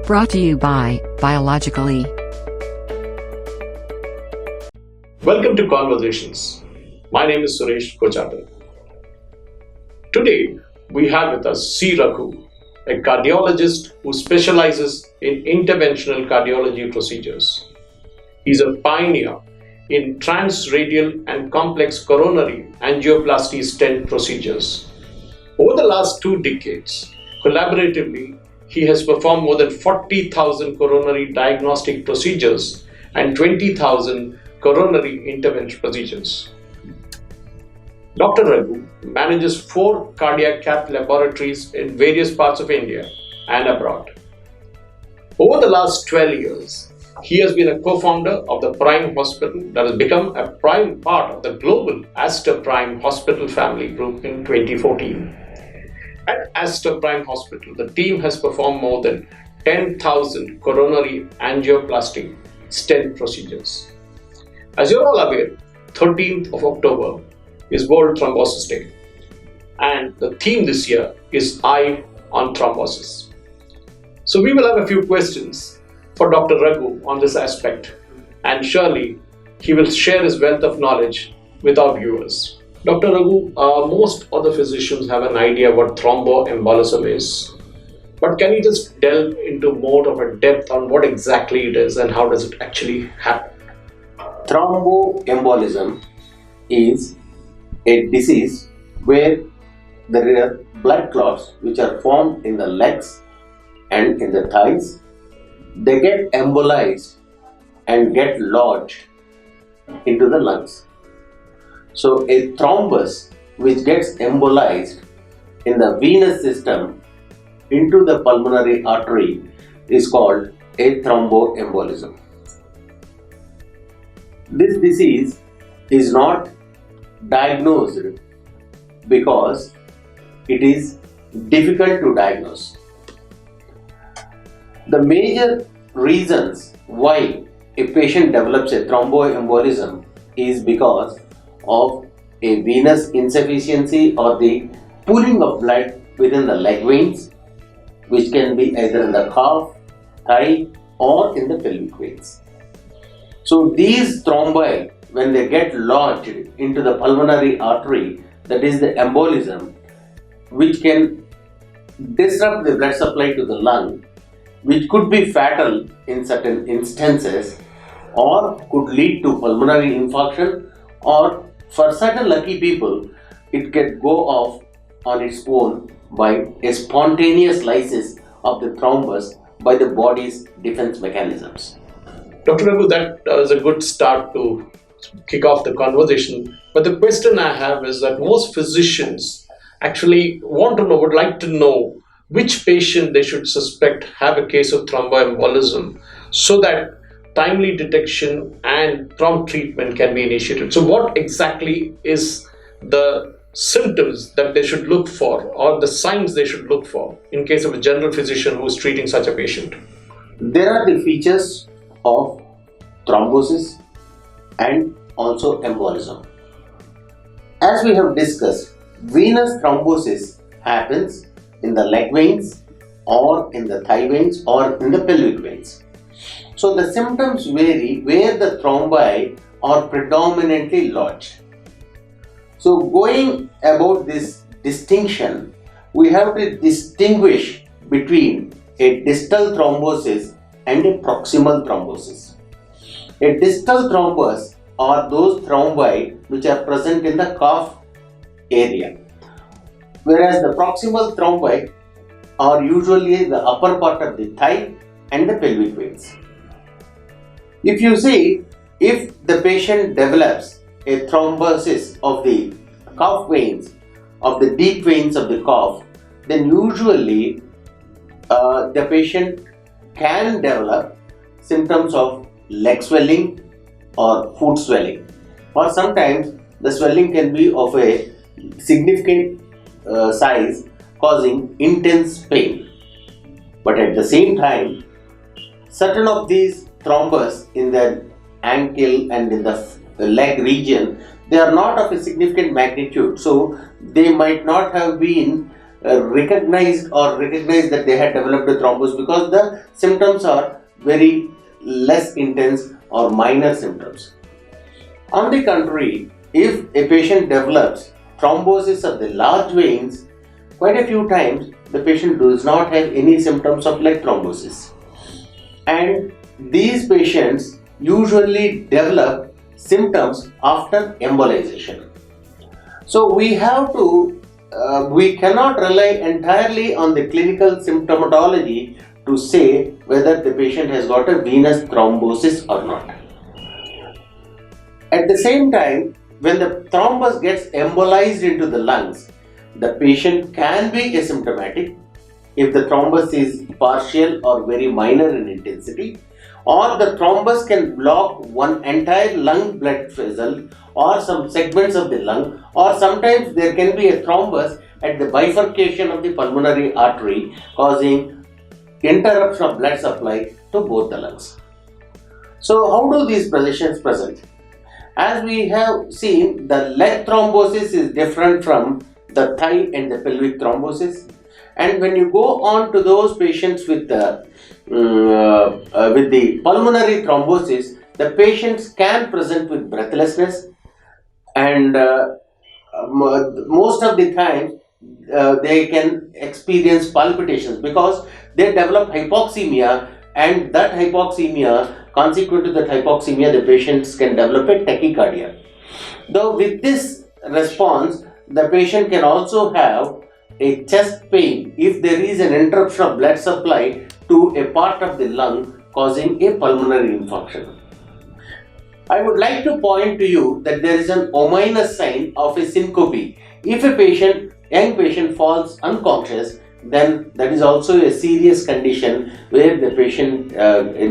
Brought to you by Biologically. Welcome to Conversations. My name is Suresh Kochatar. Today, we have with us C. Raghu, a cardiologist who specializes in interventional cardiology procedures. He's a pioneer in transradial and complex coronary angioplasty stent procedures. Over the last 2 decades, collaboratively, he has performed more than 40,000 coronary diagnostic procedures and 20,000 coronary intervention procedures. Dr. Raghu manages 4 cardiac cath laboratories in various parts of India and abroad. Over the last 12 years, he has been a co-founder of the Prime Hospital that has become a prime part of the global Aster Prime Hospital family group in 2014. At Aster Prime Hospital, the team has performed more than 10,000 coronary angioplasty stent procedures. As you're all aware, 13th of October is World Thrombosis Day, and the theme this year is Eye on Thrombosis. So we will have a few questions for Dr. Raghu on this aspect, and surely he will share his wealth of knowledge with our viewers. Dr. Raghu, most of the physicians have an idea what thromboembolism is, but can you just delve into more of a depth on what exactly it is and how does it actually happen? Thromboembolism is a disease where there are blood clots which are formed in the legs and in the thighs. They get embolized and get lodged into the lungs. So a thrombus which gets embolized in the venous system into the pulmonary artery is called a thromboembolism. This disease is not diagnosed because it is difficult to diagnose. The major reasons why a patient develops a thromboembolism is because of a venous insufficiency or the pooling of blood within the leg veins, which can be either in the calf, thigh, or in the pelvic veins. So these thrombi, when they get lodged into the pulmonary artery, that is the embolism, which can disrupt the blood supply to the lung, which could be fatal in certain instances or could lead to pulmonary infarction, or for certain lucky people, it can go off on its own by a spontaneous lysis of the thrombus by the body's defense mechanisms. Dr. Raghu, that is a good start to kick off the conversation. But the question I have is that most physicians actually would like to know which patient they should suspect have a case of thromboembolism so that timely detection and prompt treatment can be initiated. So what exactly is the symptoms that they should look for or the signs they should look for in case of a general physician who is treating such a patient? There are the features of thrombosis and also embolism. As we have discussed, venous thrombosis happens in the leg veins or in the thigh veins or in the pelvic veins. So the symptoms vary where the thrombi are predominantly lodged. So going about this distinction, we have to distinguish between a distal thrombosis and a proximal thrombosis. A distal thrombus are those thrombi which are present in the calf area, whereas the proximal thrombi are usually the upper part of the thigh and the pelvic veins. If you see, if the patient develops a thrombosis of the calf veins, of the deep veins of the calf, then usually the patient can develop symptoms of leg swelling or foot swelling, or sometimes the swelling can be of a significant size, causing intense pain. But at the same time, certain of these thrombus in the ankle and in the leg region, they are not of a significant magnitude, so they might not have been recognize that they had developed a thrombus because the symptoms are very less intense or minor symptoms. On the contrary, if a patient develops thrombosis of the large veins, quite a few times the patient does not have any symptoms of leg thrombosis, and these patients usually develop symptoms after embolization. So we cannot rely entirely on the clinical symptomatology to say whether the patient has got a venous thrombosis or not. At the same time, when the thrombus gets embolized into the lungs, the patient can be asymptomatic if the thrombus is partial or very minor in intensity, or the thrombus can block one entire lung blood vessel or some segments of the lung, or sometimes there can be a thrombus at the bifurcation of the pulmonary artery, causing interruption of blood supply to both the lungs. So how do these positions present? As we have seen, the leg thrombosis is different from the thigh and the pelvic thrombosis. And when you go on to those patients with the pulmonary thrombosis, the patients can present with breathlessness, and most of the time they can experience palpitations because they develop hypoxemia, and that hypoxemia, consequent to that hypoxemia, the patients can develop a tachycardia. Though with this response, the patient can also have a chest pain if there is an interruption of blood supply to a part of the lung, causing a pulmonary infarction. I would like to point to you that there is an ominous sign of a syncope. If a young patient falls unconscious, then that is also a serious condition where the patient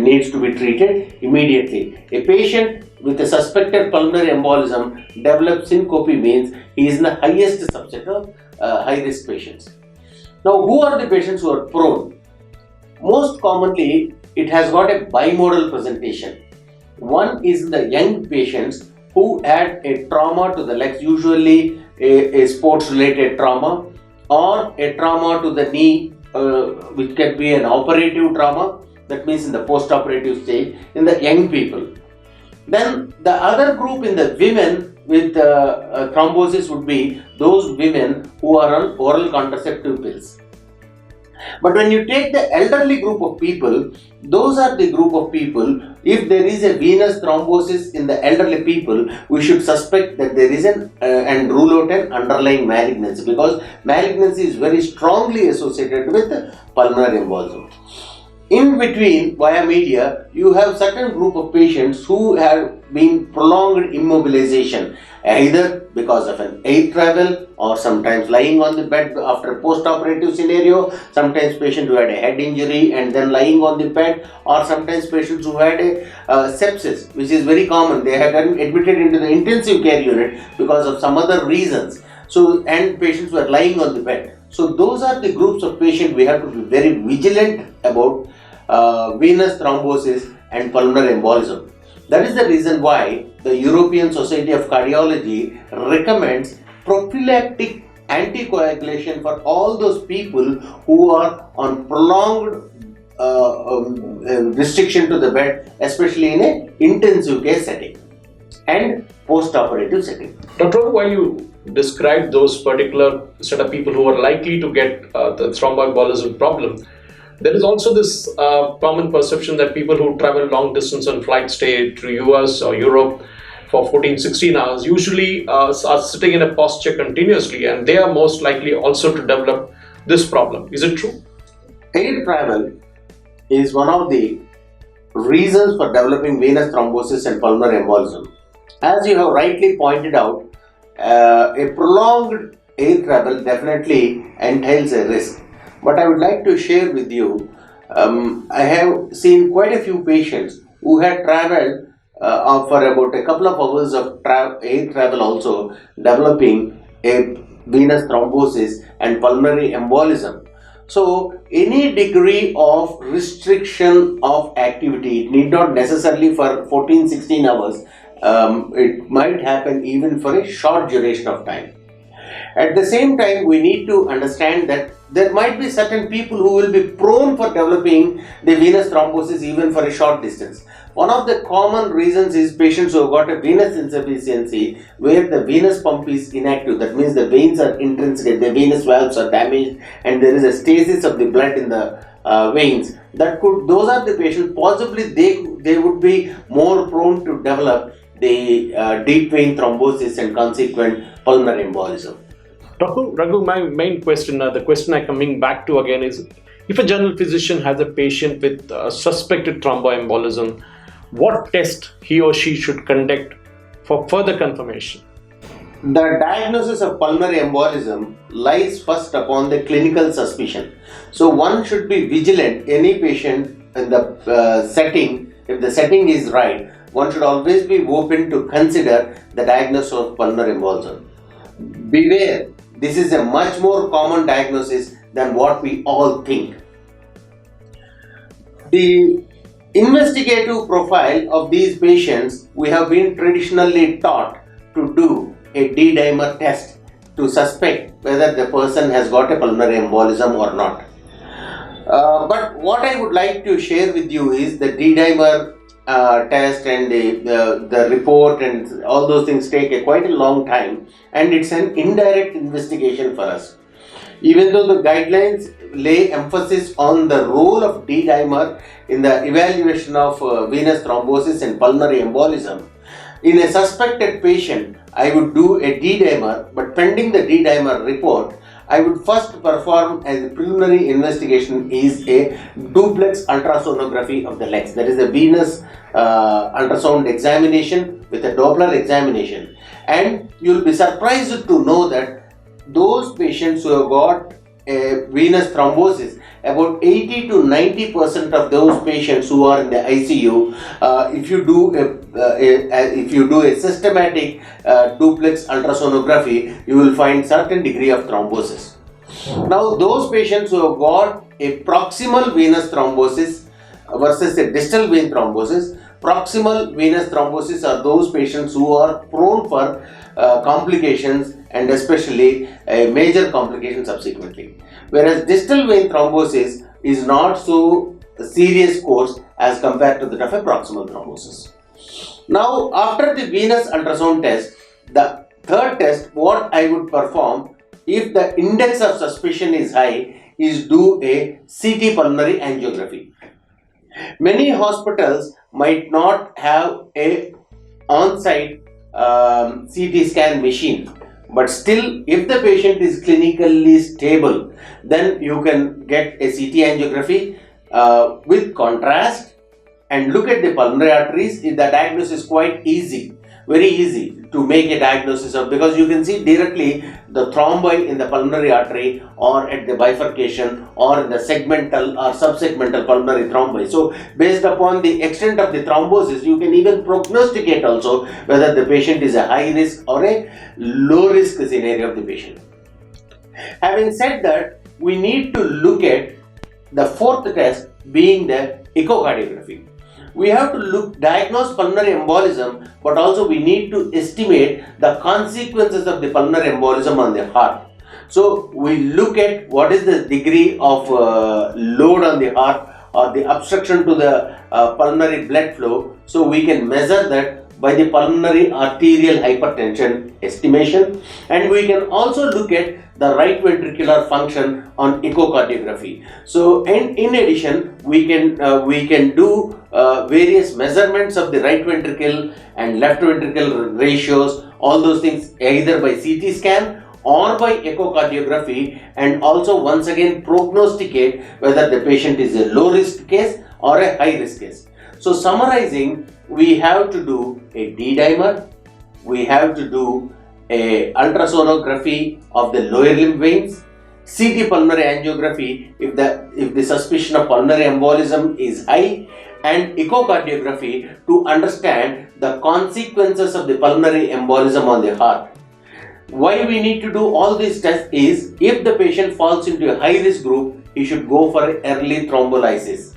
needs to be treated immediately. A patient with a suspected pulmonary embolism develops syncope means he is in the highest subset of high-risk patients. Now, who are the patients who are prone? Most commonly, it has got a bimodal presentation. One is the young patients who had a trauma to the legs, usually a sports-related trauma, or a trauma to the knee, which can be an operative trauma, that means in the post-operative stage, in the young people. Then the other group in the women with thrombosis would be those women who are on oral contraceptive pills. But when you take the elderly group of people, those are the group of people, if there is a venous thrombosis in the elderly people, we should suspect that there is and rule out an underlying malignancy, because malignancy is very strongly associated with pulmonary embolism. In between, via media, you have certain group of patients who have been prolonged immobilization, either because of an air travel or sometimes lying on the bed after a post-operative scenario, sometimes patients who had a head injury and then lying on the bed, or sometimes patients who had a sepsis, which is very common. They have been admitted into the intensive care unit because of some other reasons. So, and patients were lying on the bed. So those are the groups of patients we have to be very vigilant about venous thrombosis and pulmonary embolism. That is the reason why the European Society of Cardiology recommends prophylactic anticoagulation for all those people who are on prolonged restriction to the bed, especially in an intensive care setting and post-operative setting. Dr. While you described those particular set of people who are likely to get the thromboembolism problem, there is also this common perception that people who travel long distance on flight stay to US or Europe for 14-16 hours usually are sitting in a posture continuously, and they are most likely also to develop this problem. Is it true? Air travel is one of the reasons for developing venous thrombosis and pulmonary embolism. As you have rightly pointed out, a prolonged air travel definitely entails a risk. But I would like to share with you, I have seen quite a few patients who had traveled for about a couple of hours of air travel also, developing a venous thrombosis and pulmonary embolism. So any degree of restriction of activity, it need not necessarily for 14-16 hours, it might happen even for a short duration of time. At the same time, we need to understand that there might be certain people who will be prone for developing the venous thrombosis even for a short distance. One of the common reasons is patients who have got a venous insufficiency where the venous pump is inactive. That means the veins are intrinsic, the venous valves are damaged, and there is a stasis of the blood in the veins. Those are the patients, possibly they would be more prone to develop the deep vein thrombosis and consequent pulmonary embolism. Dr. Raghu, my main question, the question I'm coming back to again is, if a general physician has a patient with suspected thromboembolism, what test he or she should conduct for further confirmation? The diagnosis of pulmonary embolism lies first upon the clinical suspicion. So one should be vigilant. Any patient in the setting, if the setting is right, one should always be open to consider the diagnosis of pulmonary embolism. Beware, this is a much more common diagnosis than what we all think. The investigative profile of these patients, we have been traditionally taught to do a D-dimer test to suspect whether the person has got a pulmonary embolism or not. But what I would like to share with you is the D-dimer test and the report and all those things take quite a long time, and it's an indirect investigation for us. Even though the guidelines lay emphasis on the role of D-dimer in the evaluation of venous thrombosis and pulmonary embolism, in a suspected patient, I would do a D-dimer, but pending the D-dimer report, I would first perform as a preliminary investigation is a duplex ultrasonography of the legs. That is a venous ultrasound examination with a Doppler examination. And you will be surprised to know that those patients who have got a venous thrombosis, about 80 to 90% of those patients who are in the ICU, if you do a systematic duplex ultrasonography, you will find certain degree of thrombosis. Now, those patients who have got a proximal venous thrombosis versus a distal vein thrombosis, proximal venous thrombosis are those patients who are prone for complications and especially a major complication subsequently. Whereas distal vein thrombosis is not so serious course as compared to that of a proximal thrombosis. Now, after the venous ultrasound test, the third test what I would perform if the index of suspicion is high is do a CT pulmonary angiography. Many hospitals might not have a on-site CT scan machine, but still if the patient is clinically stable, then you can get a CT angiography with contrast and look at the pulmonary arteries. The diagnosis is quite easy, very easy to make a diagnosis of, because you can see directly the thrombi in the pulmonary artery or at the bifurcation or in the segmental or subsegmental pulmonary thrombi. So based upon the extent of the thrombosis, you can even prognosticate also whether the patient is a high risk or a low risk scenario of the patient. Having said that, we need to look at the fourth test being the echocardiography. We have to diagnose pulmonary embolism, but also we need to estimate the consequences of the pulmonary embolism on the heart. So we look at what is the degree of load on the heart or the obstruction to the pulmonary blood flow. So we can measure that by the pulmonary arterial hypertension estimation, and we can also look at the right ventricular function on echocardiography. So, and in addition, we can do various measurements of the right ventricle and left ventricle ratios, all those things either by CT scan or by echocardiography, and also once again prognosticate whether the patient is a low risk case or a high risk case. So summarizing, we have to do a D-dimer, we have to do a ultrasonography of the lower limb veins, CT pulmonary angiography if the suspicion of pulmonary embolism is high, and echocardiography to understand the consequences of the pulmonary embolism on the heart. Why we need to do all these tests is, if the patient falls into a high risk group, he should go for early thrombolysis.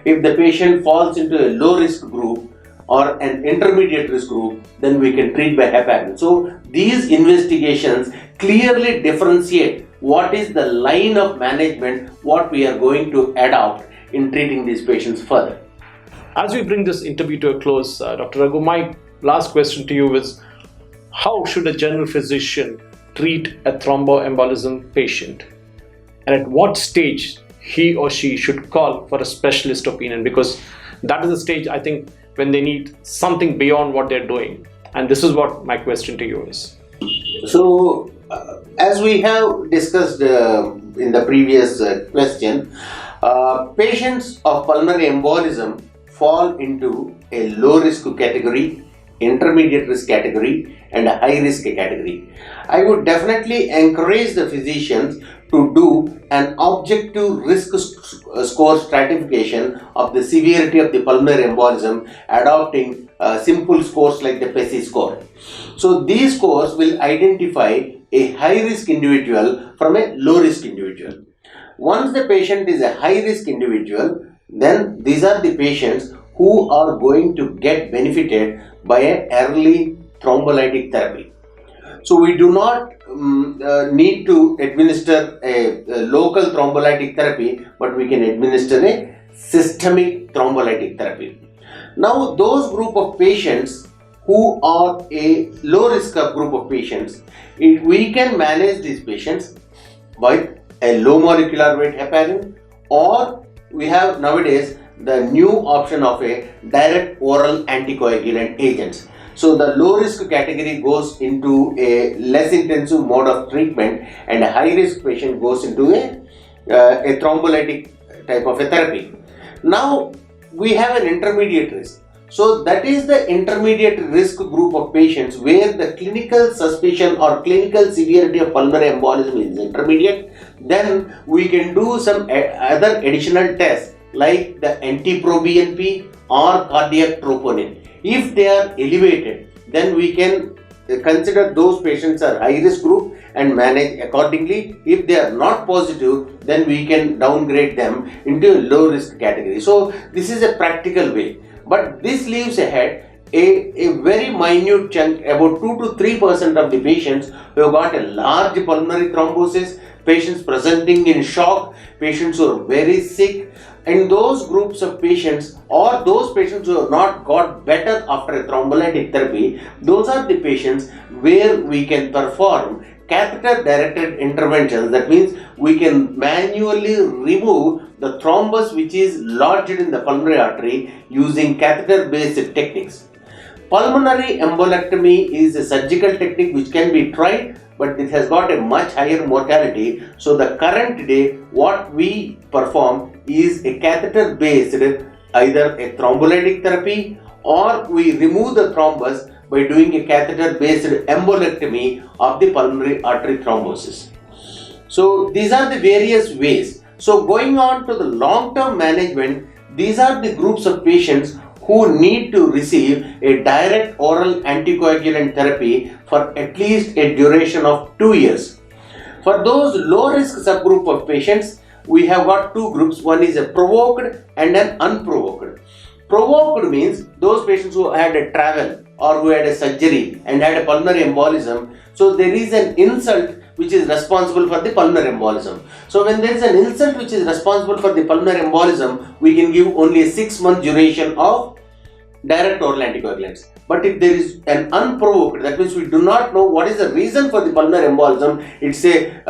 If the patient falls into a low risk group, or an intermediate risk group, then we can treat by heparin. So these investigations clearly differentiate what is the line of management what we are going to adopt in treating these patients further. As we bring this interview to a close, Dr. Raghu, my last question to you is, how should a general physician treat a thromboembolism patient? And at what stage he or she should call for a specialist opinion? Because that is the stage, I think, when they need something beyond what they're doing. And this is what my question to you is. So, as we have discussed in the previous question, patients of pulmonary embolism fall into a low risk category, intermediate risk category, and a high risk category. I would definitely encourage the physicians to do an objective risk score stratification of the severity of the pulmonary embolism, adopting simple scores like the PESI score. So these scores will identify a high risk individual from a low risk individual. Once the patient is a high risk individual, then these are the patients who are going to get benefited by an early thrombolytic therapy. So we do not need to administer a local thrombolytic therapy, but we can administer a systemic thrombolytic therapy. Now those group of patients who are a low risk group of patients, we can manage these patients by a low molecular weight heparin, or we have nowadays the new option of a direct oral anticoagulant agents. So the low risk category goes into a less intensive mode of treatment, and a high risk patient goes into a thrombolytic type of a therapy. Now we have an intermediate risk. So that is the intermediate risk group of patients where the clinical suspicion or clinical severity of pulmonary embolism is intermediate. Then we can do some other additional tests like the NT-proBNP or cardiac troponin. If they are elevated, then we can consider those patients are high risk group and manage accordingly. If they are not positive, then we can downgrade them into a low risk category. So this is a practical way. But this leaves ahead a very minute chunk, about 2 to 3% of the patients who have got a large pulmonary thrombosis, patients presenting in shock, patients who are very sick, and those groups of patients or those patients who have not got better after a thrombolytic therapy, those are the patients where we can perform catheter directed interventions. That means we can manually remove the thrombus which is lodged in the pulmonary artery using catheter based techniques. Pulmonary embolectomy is a surgical technique which can be tried, but it has got a much higher mortality. So the current day what we perform is a catheter based either a thrombolytic therapy, or we remove the thrombus by doing a catheter based embolectomy of the pulmonary artery thrombosis. So these are the various ways. So going on to the long term management, these are the groups of patients who need to receive a direct oral anticoagulant therapy for at least a duration of 2 years. For those low risk subgroup of patients, we have got two groups. One is a provoked and an unprovoked. Provoked means those patients who had a travel or who had a surgery and had a pulmonary embolism. So there is an insult which is responsible for the pulmonary embolism. So when there is an insult which is responsible for the pulmonary embolism, we can give only a 6-month duration of direct oral anticoagulants. But if there is an unprovoked, that means we do not know what is the reason for the pulmonary embolism, it's a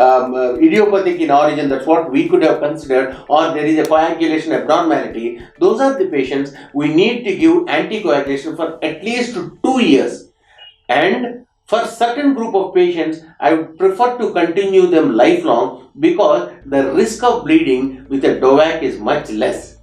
idiopathic in origin, that's what we could have considered, or there is a coagulation abnormality, those are the patients we need to give anticoagulation for at least 2 years. And for certain group of patients, I would prefer to continue them lifelong because the risk of bleeding with a DOAC is much less.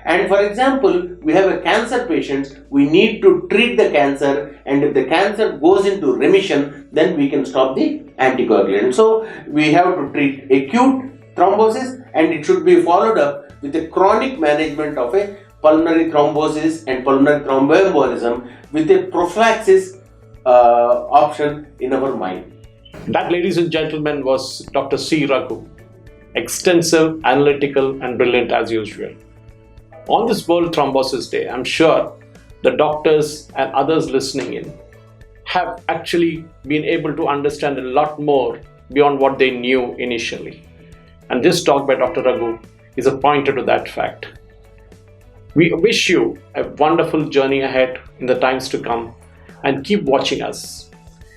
And for example, we have a cancer patient, we need to treat the cancer, and if the cancer goes into remission, then we can stop the anticoagulant. So we have to treat acute thrombosis, and it should be followed up with a chronic management of a pulmonary thrombosis and pulmonary thromboembolism with a prophylaxis option in our mind. That, ladies and gentlemen, was Dr. C Raghu. Extensive, analytical, and brilliant as usual. On this World Thrombosis Day, I'm sure the doctors and others listening in have actually been able to understand a lot more beyond what they knew initially. And this talk by Dr. Raghu is a pointer to that fact. We wish you a wonderful journey ahead in the times to come, and keep watching us.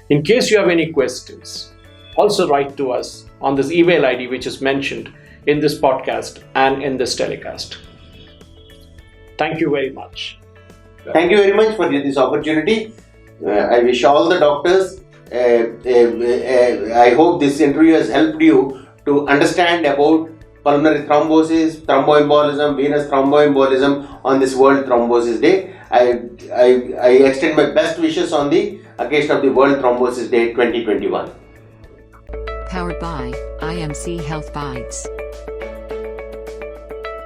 In case you have any questions, also write to us on this email ID which is mentioned in this podcast and in this telecast. Thank you very much. Thank you very much for this opportunity. I wish all the doctors, I hope this interview has helped you to understand about pulmonary thrombosis, thromboembolism, venous thromboembolism on this World Thrombosis Day. I extend my best wishes on the occasion of the World Thrombosis Day 2021. Powered by IMC Health Bites.